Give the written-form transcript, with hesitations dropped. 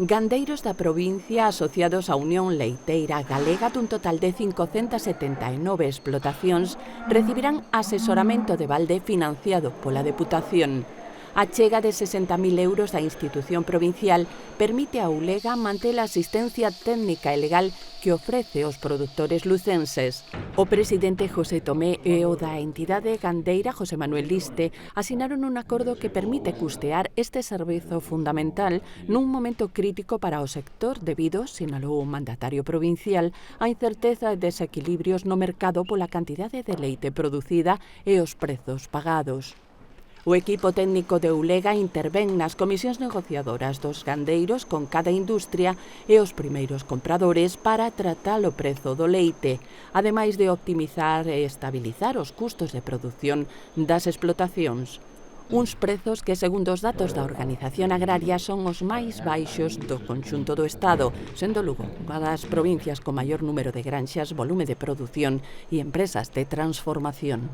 Gandeiros da provincia asociados á Unión Leiteira Galega dun total de 579 explotacións recibirán asesoramento de balde financiado pola Deputación. A chega de 60.000 euros da institución provincial permite a Ulega manter a asistencia técnica e legal que ofrece aos produtores lucenses. O presidente José Tomé e o da entidade gandeira José Manuel Liste asinaron un acordo que permite custear este servizo fundamental nun momento crítico para o sector debido, sinalou o mandatario provincial, á incerteza e desequilibrios no mercado pola cantidade de leite producida e os prezos pagados. O equipo técnico de Ulega intervén nas comisións negociadoras dos gandeiros con cada industria e os primeiros compradores para tratar o prezo do leite, ademais de optimizar e estabilizar os custos de produción das explotacións. Uns prezos que, segundo os datos da Organización Agraria, son os máis baixos do conxunto do Estado, sendo Lugo unha das provincias con maior número de granxas, volume de produción e empresas de transformación.